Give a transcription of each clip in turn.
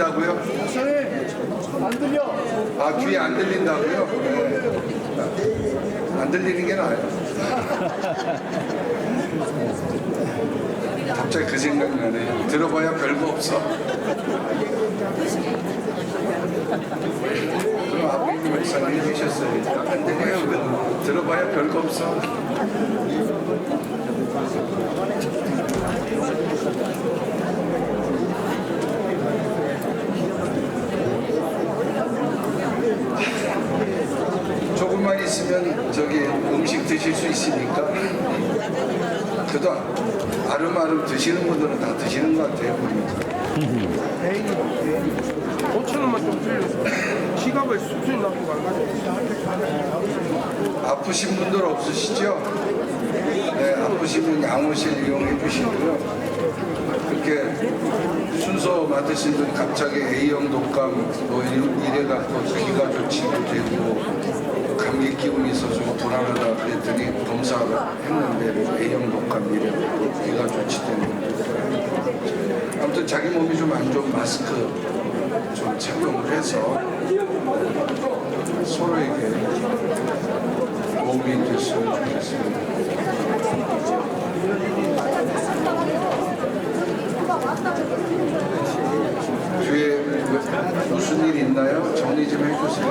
들린다고요? 안 들려. 아, 귀에 안 들린다고요? 네. 안 들리는 게 나아요. 갑자기 그 생각나네. 들어봐야 별거 없어. 그럼 아버님 말씀 해주셨어요. 안 들려요. 들어봐야 별거 없어. 조금만 있으면 저기 음식 드실 수 있으니까 그도 아름아름 드시는 분들은 다 드시는 것 같아요. 5,000원만 좀 줄여서 지갑을 수수히 놔두고 안 가져. 아프신 분들 없으시죠? 네, 아프신 분 양호실 이용해 주시고요. 그렇게 순서 맡으신 분 갑자기 A형 독감 뭐 이래갖고 귀가 좋지도 되고 감기 기운이 있어서 불안하다 그랬더니 검사를 했는데 A형 독감 이래갖고 귀가 좋지 되는 아무튼 자기 몸이 좀 안 좋은 마스크 좀 착용을 해서 서로에게 도움이 됐으면 좋겠습니다. 뒤에 무슨 일 있나요? 정리 좀 해주세요.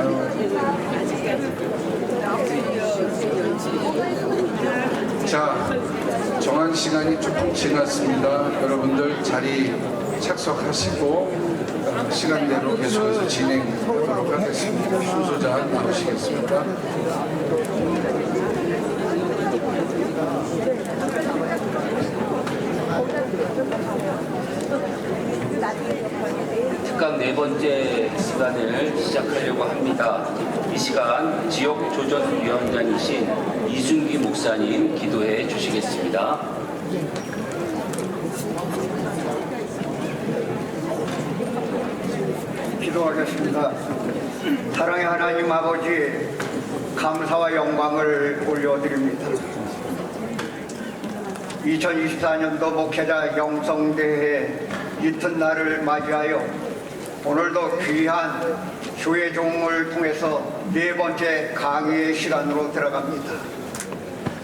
자, 정한 시간이 조금 지났습니다. 여러분들 자리 착석하시고 시간대로 계속해서 진행하도록 하겠습니다. 순서자 나오시겠습니다. 특강 네 번째 시간을 시작하려고 합니다. 이 시간 지역조전위원장이신 이순기 목사님 기도해 주시겠습니다. 기도하겠습니다. 사랑의 하나님 아버지, 감사와 영광을 올려드립니다. 2024년도 목회자 영성대회 이튿날을 맞이하여 오늘도 귀한 주의 종을 통해서 네 번째 강의의 시간으로 들어갑니다.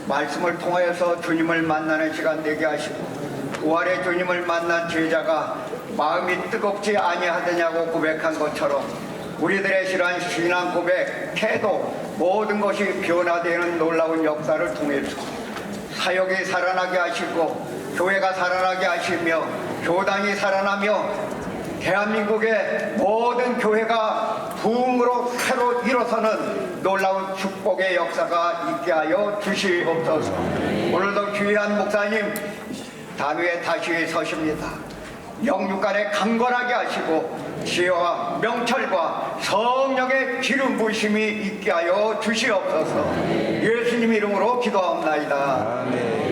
말씀을 통하여서 주님을 만나는 시간 되게 하시고 부활의 주님을 만난 제자가 마음이 뜨겁지 아니하더냐고 고백한 것처럼 우리들의 신앙 고백, 태도 모든 것이 변화되는 놀라운 역사를 통해서 사역이 살아나게 하시고 교회가 살아나게 하시며 교단이 살아나며 대한민국의 모든 교회가 부흥으로 새로 일어서는 놀라운 축복의 역사가 있게 하여 주시옵소서. 오늘도 귀한 목사님 단위에 다시 서십니다. 영육간에 강건하게 하시고 지혜와 명철과 성령의 기름 부심이 있게 하여 주시옵소서. 예수님 이름으로 기도합나이다. 아멘.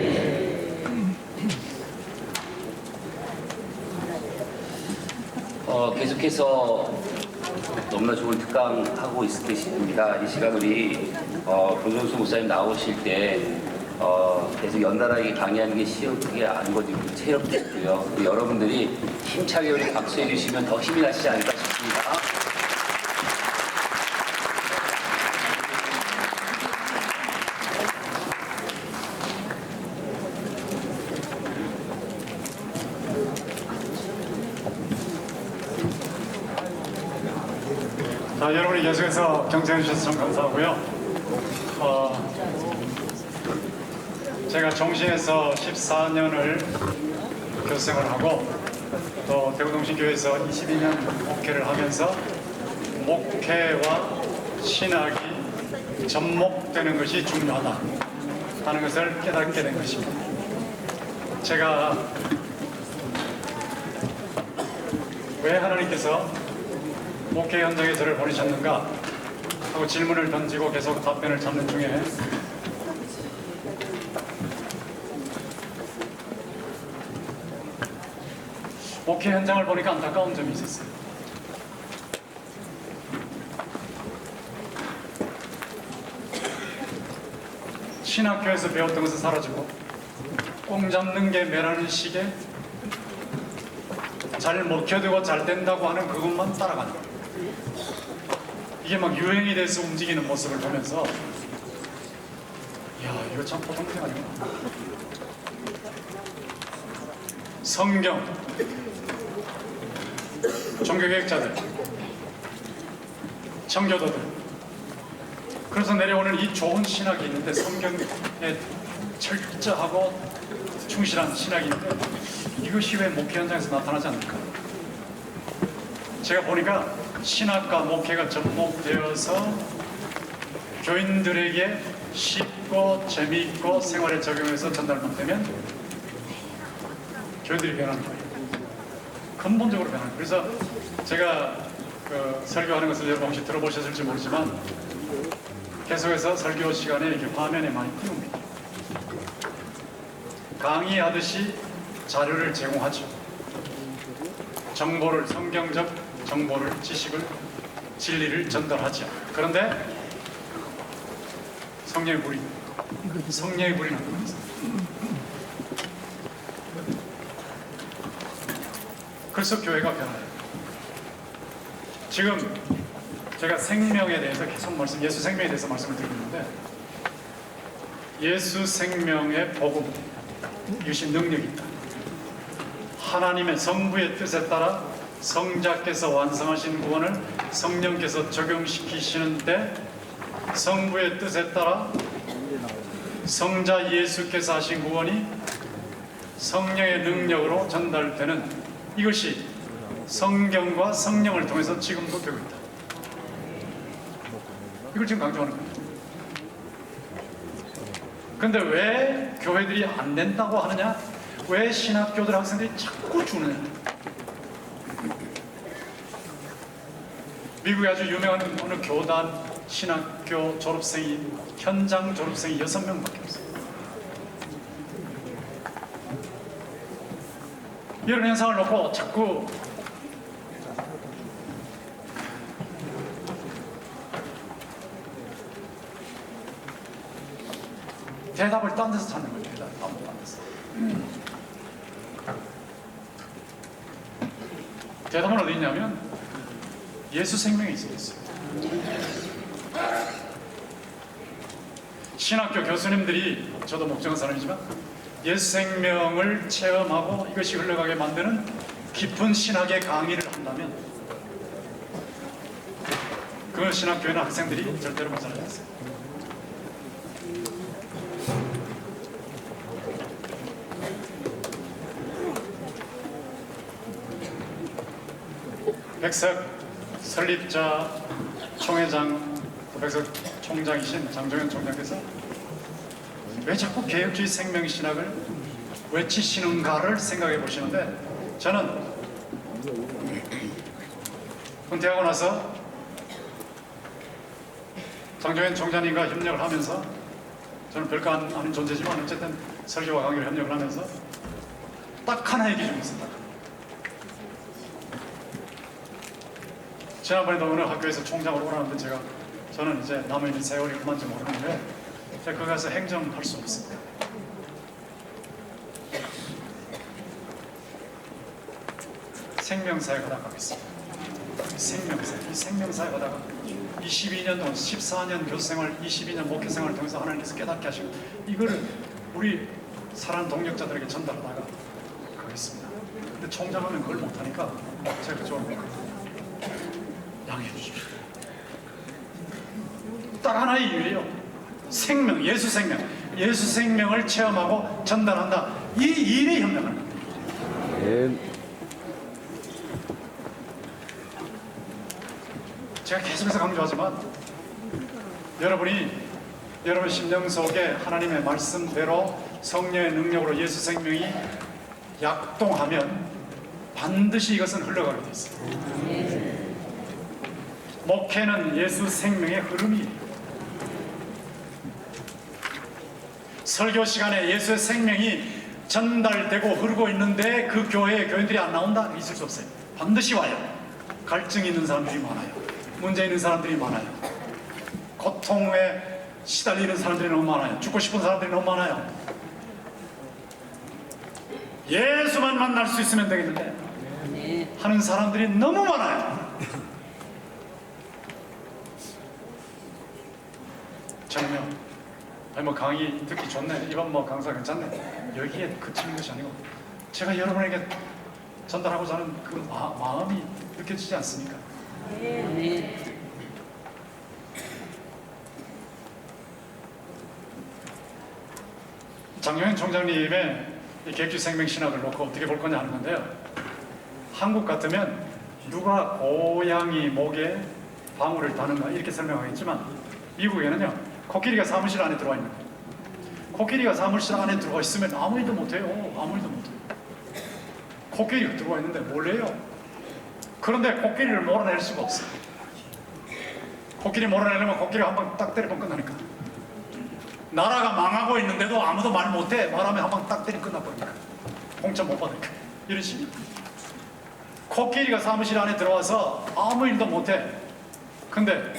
계속해서 너무나 좋은 특강 하고 계십니다. 이 시간 우리 조정수 목사님 나오실 때 계속 연달아게 강의하는 게 쉬운 게 아니거든요. 체력도 있고요. 여러분들이 힘차게 우리 박수해 주시면 더 힘이 나시지 않을까 싶습니다. 자, 여러분이 계속해서 경청해 주셔서 참 감사하고요. 제가 정신에서 14년을 교수생활을 하고 또 대구동신교회에서 22년 목회를 하면서 목회와 신학이 접목되는 것이 중요하다 하는 것을 깨닫게 된 것입니다. 제가 왜 하나님께서 목회 현장에 저를 보내셨는가 하고 질문을 던지고 계속 답변을 찾는 중에 목회 현장을 보니까 안타까운 점이 있었어요. 신학교에서 배웠던 것은 사라지고 꽁 잡는 게 매라는 식의 잘 먹혀되고 잘 된다고 하는 그것만 따라가는 거예요. 이게 막 유행이 돼서 움직이는 모습을 보면서 이야, 이거 참 보통 문제가 아니구나. 성경, 종교개혁자들, 청교도들, 그래서 내려오는 이 좋은 신학이 있는데, 성경에 철저하고 충실한 신학이 있는데, 이것이 왜 목회 현장에서 나타나지 않을까? 제가 보니까 신학과 목회가 접목되어서 교인들에게 쉽고 재미있고 생활에 적용해서 전달만 되면 교인들이 변하는 거예요. 근본적으로 변하는 거예요. 그래서 제가 그 설교하는 것을 여러분 혹시 들어보셨을지 모르지만 계속해서 설교 시간에 이렇게 화면에 많이 띄웁니다. 강의하듯이 자료를 제공하죠. 정보를, 성경적 정보를, 지식을, 진리를 전달하죠. 그런데 성령의 불이 나타납니다. 그래서 교회가 변해요. 지금 제가 생명에 대해서 계속 예수 생명에 대해서 말씀을 드리고 있는데, 예수 생명의 복음, 이것이 능력이 있다. 하나님의 성부의 뜻에 따라 성자께서 완성하신 구원을 성령께서 적용시키시는데, 성부의 뜻에 따라 성자 예수께서 하신 구원이 성령의 능력으로 전달되는, 이것이 성경과 성령을 통해서 지금도 되고 있다. 이걸 지금 강조하는 거예요. 그런데 왜 교회들이 안 된다고 하느냐? 왜 신학교들 학생들이 자꾸 주느냐? 미국에 아주 유명한 어느 교단 신학교 졸업생이, 현장 졸업생이 6명밖에 없어요. 이런 현상을 놓고 자꾸 대답을 딴 데서 찾는 거예요. 대답을 딴 데서. 대답은 어디 있냐면 예수 생명에 있어요. 신학교 교수님들이, 저도 목정한 사람이지만 예수 생명을 체험하고 이것이 흘러가게 만드는 깊은 신학의 강의를 한다면 그 신학교에는 학생들이 절대로 모자라지 않습니다. 백석 설립자 총회장, 백석 총장이신 장종현 총장께서 왜 자꾸 개혁주의 생명신학을 외치시는가를 생각해 보시는데, 저는 은퇴하고 나서 장종현 총장님과 협력을 하면서, 저는 별거 아닌 존재지만 어쨌든 설교와 강의를 협력을 하면서 딱 하나의 기준이 있습니다. 지난번에도 어느 학교에서 총장으로 오라는데 저는 이제 남아있는 세월이 그만지 모르는데 제가 거기 가서 행정할 수 없습니다. 생명사에 가다가 가겠습니다. 이 생명사에 가다가 22년 동안 14년 교수생활, 22년 목회생활을 통해서 하나님께서 깨닫게 하시고 이거를 우리 사랑 동력자들에게 전달하다가 가겠습니다. 근데 총장하면 그걸 못하니까 제가 그쪽으로 양해해 주십시오. 딱 하나의 이유예요. 생명, 예수 생명, 예수 생명을 체험하고 전달한다. 이 일에 협력하는 겁니다. 제가 계속해서 강조하지만 여러분 심령 속에 하나님의 말씀대로 성령의 능력으로 예수 생명이 약동하면 반드시 이것은 흘러가게 돼 있습니다. 목회는 예수 생명의 흐름이에요. 설교 시간에 예수의 생명이 전달되고 흐르고 있는데 그 교회에 교인들이 안 나온다? 있을 수 없어요. 반드시 와요. 갈증이 있는 사람들이 많아요. 문제 있는 사람들이 많아요. 고통에 시달리는 사람들이 너무 많아요. 죽고 싶은 사람들이 너무 많아요. 예수만 만날 수 있으면 되겠는데 하는 사람들이 너무 많아요. 정명, 아니 뭐 강의 듣기 좋네, 이번 뭐 강사 괜찮네, 여기에 그치는 것이 아니고 제가 여러분에게 전달하고자 하는 그 마음이 느껴지지 않습니까? 장영현 총장님의 이 계획주의생명신학을 놓고 어떻게 볼 거냐 하는 건데요. 한국 같으면 누가 고양이 목에 방울을 다는가 이렇게 설명하겠지만 미국에는요, 코끼리가 사무실 안에 들어와 있는 거예요. 코끼리가 사무실 안에 들어와 있으면 아무 일도 못해요. 아무 일도 못해요. 코끼리가 들어와 있는데 뭘 해요? 그런데 코끼리를 몰아낼 수가 없어요. 코끼리 몰아내려면 코끼리가 한 방 딱 때리면 끝나니까. 나라가 망하고 있는데도 아무도 말 못해. 말하면 한 방 딱 때리면 끝나버리니까. 공짜 못 받으니까. 이런 식이에요. 코끼리가 사무실 안에 들어와서 아무 일도 못해. 근데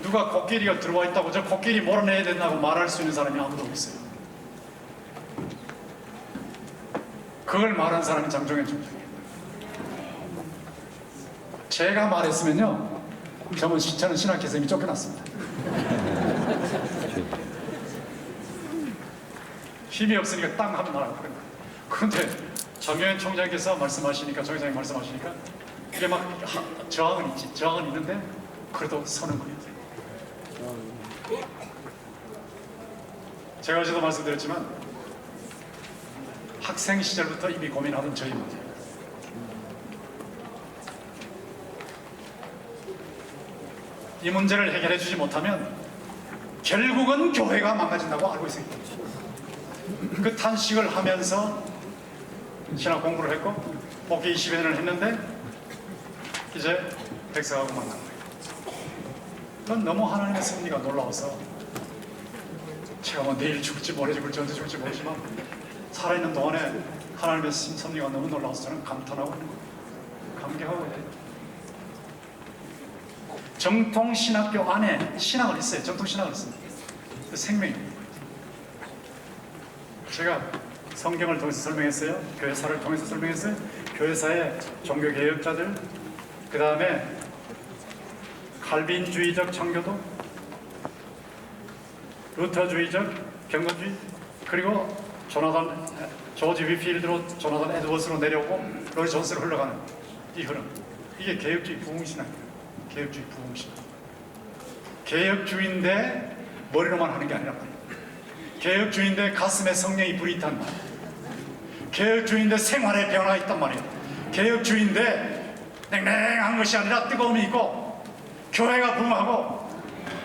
누가 코끼리가 들어와 있다고 저 코끼리 몰아내야 된다고 말할 수 있는 사람이 아무도 없어요. 그걸 말한 사람이 장종현 총장이에요. 제가 말했으면요, 저는 신학회에서 이미 쫓겨났습니다. 힘이 없으니까 땅 하면 나라고 그런 거예요. 그런데 장영현 총장께서 말씀하시니까, 정 회장님 말씀하시니까 이게 막 저항은 있지, 저항은 있는데 그래도 서는 거예요. 제가 어제도 말씀드렸지만 학생 시절부터 이미 고민하던 저희 문제, 이 문제를 해결해 주지 못하면 결국은 교회가 망가진다고 알고 있어요. 그 탄식을 하면서 신학 공부를 했고 복귀 20년을 했는데 이제 백석하고 만난 거예요. 그건 너무 하나님의 섭리가 놀라워서 제가 뭐 내일 죽을지 모레 죽을지 언제 죽을지 모르지만 살아있는 동안에 하나님의 섭리가 너무 놀라워서 저는 감탄하고 있는 거예요. 감격하고 있어요. 정통신학교 안에 신학을 했어요. 정통신학을 했습니다. 생명입니다. 제가 성경을 통해서 설명했어요. 교회사를 통해서 설명했어요. 교회사의 종교개혁자들, 그 다음에 칼빈주의적 청교도, 루터주의적 경건주의, 그리고 조지 위필드로 조나단 에드워스로 내려오고 로이 존스로 흘러가는 이 흐름, 이게 개혁주의 부흥신학이에요. 개혁주의 부흥신학. 개혁주의인데 머리로만 하는 게 아니란 말이에요. 개혁주의인데 가슴에 성령이 불이 있단 말이에요. 개혁주의인데 생활에 변화가 있단 말이에요. 개혁주의인데 냉랭한 것이 아니라 뜨거움이 있고 교회가 부흥하고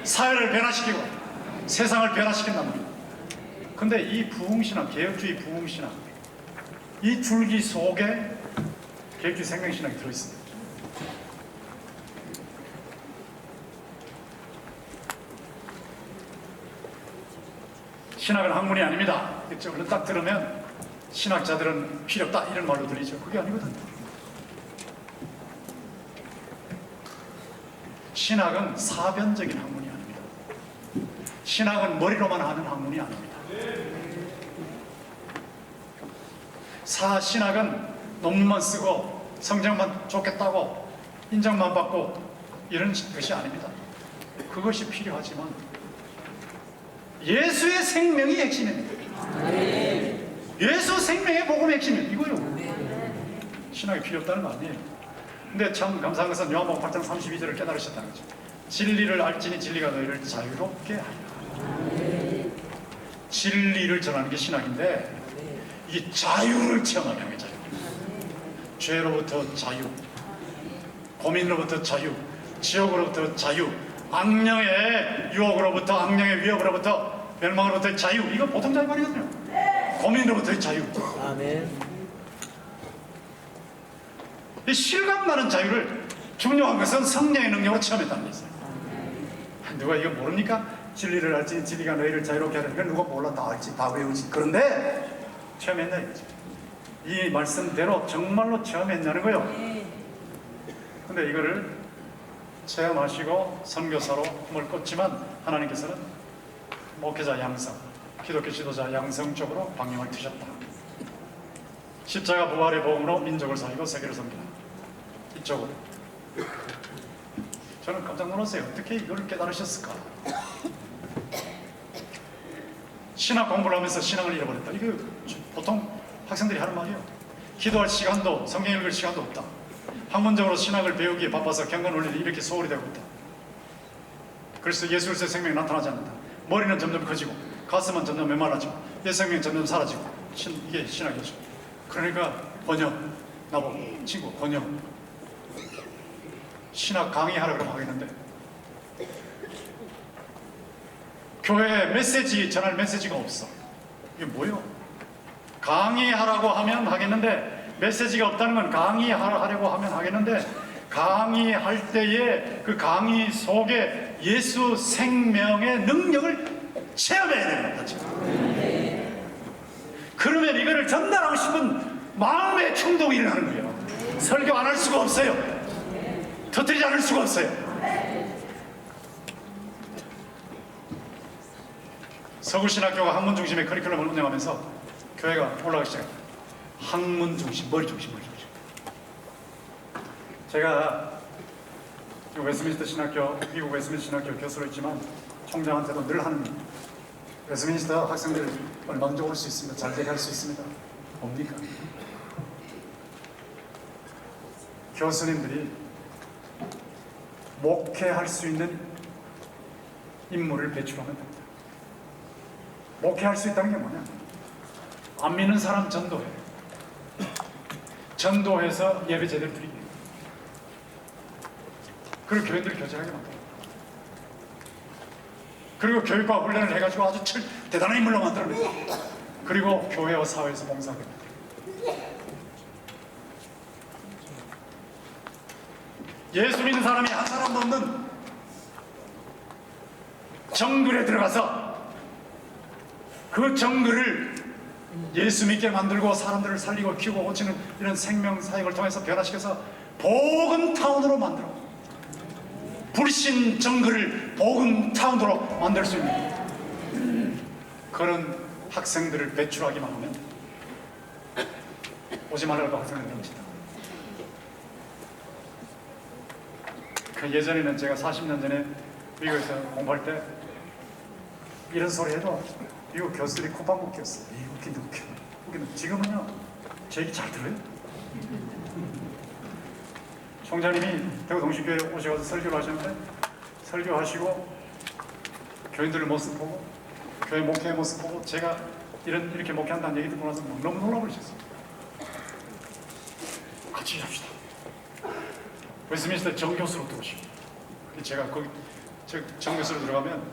사회를 변화시키고 세상을 변화시킨단 말이에요. 근데 이 부흥신학, 개혁주의 부흥신학, 이 줄기 속에 개혁주의 생명신학이 들어있습니다. 신학은 학문이 아닙니다. 얼른 딱 들으면 신학자들은 필요 없다 이런 말로 들리죠. 그게 아니거든요. 신학은 사변적인 학문이 아닙니다. 신학은 머리로만 아는 학문이 아닙니다. 신학은 논문만 쓰고 성적만 좋겠다고 인정만 받고 이런 것이 아닙니다. 그것이 필요하지만 예수의 생명이 핵심입니다. 예수 생명의 복음의 핵심이 이거요. 신학이 필요 없다는 거 아니에요. 근데 참 감사한 것은 요한복음 8장 32절을 깨달으셨다는 거죠. 진리를 알지니 진리가 너희를 자유롭게 하리라. 진리를 전하는 게 신학인데 이게 자유를 체험하게 하는 게 자유. 죄로부터 자유, 고민으로부터 자유, 지옥으로부터 자유, 악령의 유혹으로부터, 악령의 위협으로부터, 멸망으로부터의 자유. 이거 보통 자유 말이거든요. 고민으로부터의 자유. 아멘. 이 실감나는 자유를 중요한 것은 성령의 능력으로 체험했다는 게 있어요. 누가 이거 모릅니까? 진리를 알지 진리가 너희를 자유롭게 하는 건 누가 몰라 다 알지 다 외우지. 그런데 체험했냐 이거죠. 이 말씀대로 정말로 체험했냐는 거예요. 근데 이거를 체험하시고 선교사로 꿈을 꿨지만 하나님께서는 목회자 양성, 기독교 지도자 양성 쪽으로 방향을 트셨다. 십자가 부활의 복음으로 민족을 살리고 세계를 섬기라. 이쪽으로. 저는 깜짝 놀랐어요. 어떻게 이걸 깨달으셨을까? 신학 공부를 하면서 신앙을 잃어버렸다. 이게 보통 학생들이 하는 말이에요. 기도할 시간도, 성경 읽을 시간도 없다. 학문적으로 신학을 배우기에 바빠서 경건 원리를 이렇게 소홀히 되고 있다. 그래서 예수 그리스도의 생명이 나타나지 않는다. 머리는 점점 커지고 가슴은 점점 메말라지고 내 생명이 점점 사라지고 이게 신학이죠. 그러니까 번역, 나보고 친구 번역 신학 강의하라 그러면 하겠는데 교회에 메시지 전할 메시지가 없어. 이게 뭐예요? 강의하라고 하면 하겠는데 메시지가 없다는 건 강의하려고 하면 하겠는데 강의할 때에 그 강의 속에 예수 생명의 능력을 체험해야 되는 겁니다. 지금. 그러면 이거를 전달하고 싶은 마음의 충동이 일어나는 거예요. 설교 안 할 수가 없어요. 터뜨리지 않을 수가 없어요. 서구신학교가 학문 중심의 커리큘럼을 운영하면서 교회가 올라가기 시작합니다. 학문 중심, 머리 중심, 머리 중심. 제가 웨스민스터 신학교, 미국 웨스민스터 신학교 교수로 있지만 총장한테도 늘 하는 웨스민스터 학생들 얼마든지 올 수 있습니다. 잘 되게 할 수 있습니다. 뭡니까? 교수님들이 목회할 수 있는 인물을 배출하면 됩니다. 목회할 수 있다는 게 뭐냐? 안 믿는 사람 전도해. 전도해서 예배 제대로 드리게. 그리고 교인들을 교제하게 만들어. 그리고 교육과 훈련을 해가지고 아주 대단한 인물로 만들어냅니다. 그리고 교회와 사회에서 봉사하게 만들어. 예수 믿는 사람이 한 사람도 없는 정글에 들어가서 그 정글을 예수 믿게 만들고 사람들을 살리고 키우고 고치는 이런 생명 사역을 통해서 변화시켜서 복음타운으로 만들어. 불신 정글을 복음타운으로 만들 수 있는 그런 학생들을 배출하기만 하면 오지 말라고 학생들 던진다. 그 예전에는 제가 40년 전에 미국에서 공부할 때 이런 소리 해도 미국 교수들이 코방구 꼈어요. 웃긴다 웃겨. 웃긴다. 지금은요 제 얘기 잘 들어요. 총장님이 대구 동식교회 오셔서 설교를 하셨는데 설교하시고 교인들의 모습 보고 교회 목회의 모습 보고 제가 이렇게 목회한다는 얘기 듣고 나서 너무 놀라버리셨어요. 같이 일합시다. 웨스민스터 정교수로 들어오시고 제가 거기 정교수로 들어가면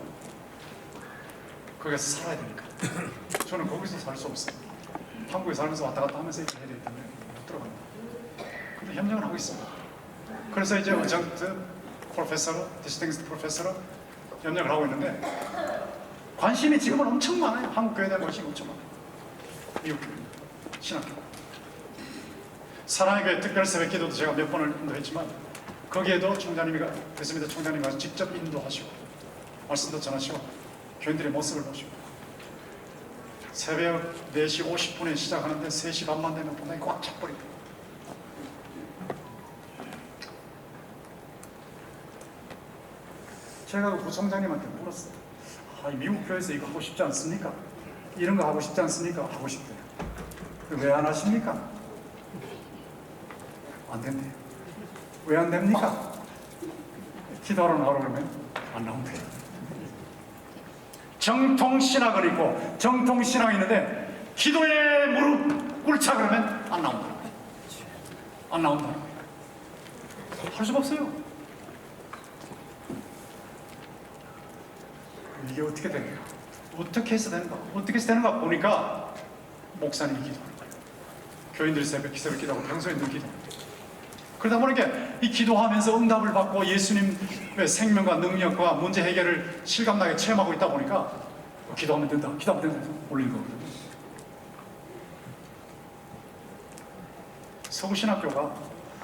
거기서 살아야 되니까 저는 거기서 살 수 없어요. 한국에 살면서 왔다 갔다 하면서 이렇게 해야 되기 때문에 못 들어갑니다. 근데 협력을 하고 있습니다. 그래서 이제 어정트 프로페서로, 디스팅스트 프로페서로 협력을 하고 있는데 관심이 지금은 엄청 많아요. 한국 교회에 대한 관심이 엄청 많아요. 미국 교회, 신학교. 사랑의 교회 특별 새벽 기도도 제가 몇 번을 인도했지만 거기에도 총장님이 됐습니다. 총장님이 가서 직접 인도하시고 말씀도 전하시고 교인들의 모습을 보시고 새벽 4시 50분에 시작하는데 3시 반만 되면 분명히 꽉 차버립니다. 제가 그 부총장님한테 물었어요. 미국 교회에서 이거 하고 싶지 않습니까? 이런 거 하고 싶지 않습니까? 하고 싶대요. 왜 안 하십니까? 안 된대요. 왜 안 됩니까? 기도하러 나오라 그러면 안 나온대요. 정통신학을 있고 정통신학이 있는데 기도에 무릎 꿇자 그러면 안 나온다. 안 나온다. 할 수가 없어요. 이게 어떻게 되는가? 어떻게 해서 되는가? 어떻게 해서 되는가 보니까 목사님이 기도하는 거예요. 교인들이 새벽 기도하고 평소에 늘 기도하는 거예요. 그러다 보니까 이 기도하면서 응답을 받고 예수님의 생명과 능력과 문제 해결을 실감나게 체험하고 있다 보니까 기도하면 된다, 기도하면 된다 올리는 거거든요. 서구신학교가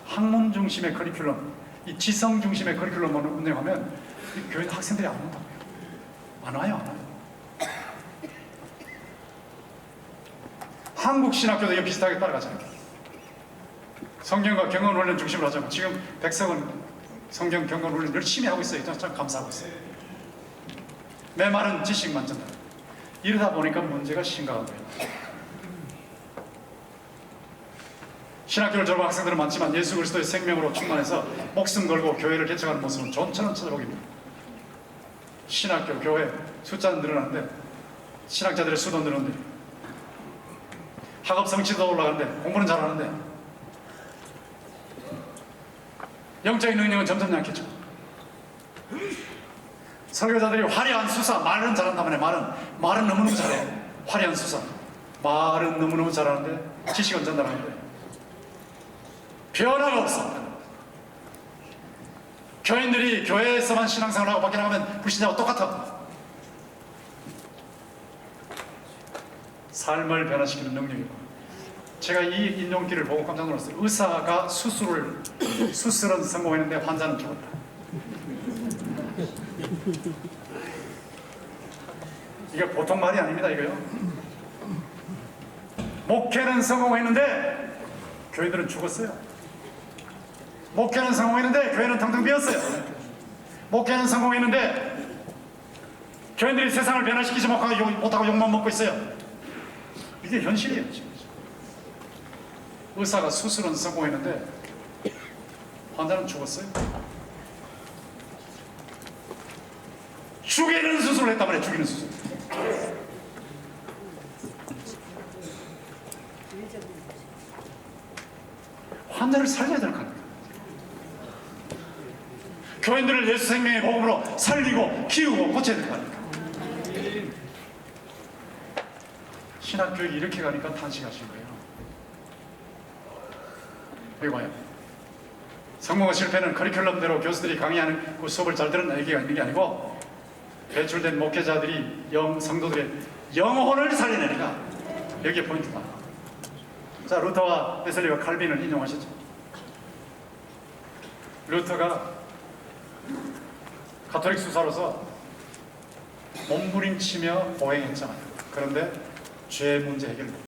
학문 중심의 커리큘럼, 이 지성 중심의 커리큘럼을 운영하면 이 교회 학생들이 안 온다고요. 안 와요, 안 와요. 한국 신학교도 이거 비슷하게 따라가잖아요. 성경과 경건 훈련 중심으로 하자고. 지금 백석은 성경 경건 훈련 열심히 하고 있어요. 참 감사하고 있어요. 내 말은 지식만 전달. 이러다 보니까 문제가 심각한 거예요. 신학교를 졸업한 학생들은 많지만 예수 그리스도의 생명으로 충만해서 목숨 걸고 교회를 개척하는 모습은 좀처럼 찾아보기입니다. 신학교, 교회 숫자는 늘어나는데 신학자들의 수도 늘어나는데 학업 성취도 올라가는데 공부는 잘하는데 영적인 능력은 점점 약해져. 설교자들이 화려한 수사, 말은 잘한다면 말은 너무너무 잘해. 화려한 수사, 말은 너무너무 잘하는데 지식은 전달하는데 변화가 없어. 교인들이 교회에서만 신앙생활하고 밖에 나가면 불신자와 똑같아. 삶을 변화시키는 능력이고. 제가 이 인용기를 보고 깜짝 놀랐어요. 의사가 수술은 성공했는데 환자는 죽었다. 이게 보통 말이 아닙니다. 이거요. 목회는 성공했는데 교인들은 죽었어요. 목회는 성공했는데 교회는 텅텅 비었어요. 목회는 성공했는데 교인들이 세상을 변화시키지 못하고 욕만 먹고 있어요. 이게 현실이에요. 지금. 의사가 수술은 성공했는데 환자는 죽었어요. 죽이는 수술을 했단 말이에요. 죽이는 수술. 환자를 살려야 될 거 아닙니까? 교인들을 예수 생명의 복음으로 살리고 키우고 고쳐야 될 거 아닙니까? 신학교육이 이렇게 가니까 탄식하신 거예요. 여기 봐요. 성공과 실패는 커리큘럼대로 교수들이 강의하는 그 수업을 잘 들은 얘기가 있는 게 아니고 배출된 목회자들이 성도들의 영혼을 살려내니까 여기에 포인트다. 자, 루터와 웨슬리와 칼빈을 인용하셨죠. 루터가 가톨릭 수사로서 몸부림치며 보행했잖아요. 그런데 죄 문제 해결 못해.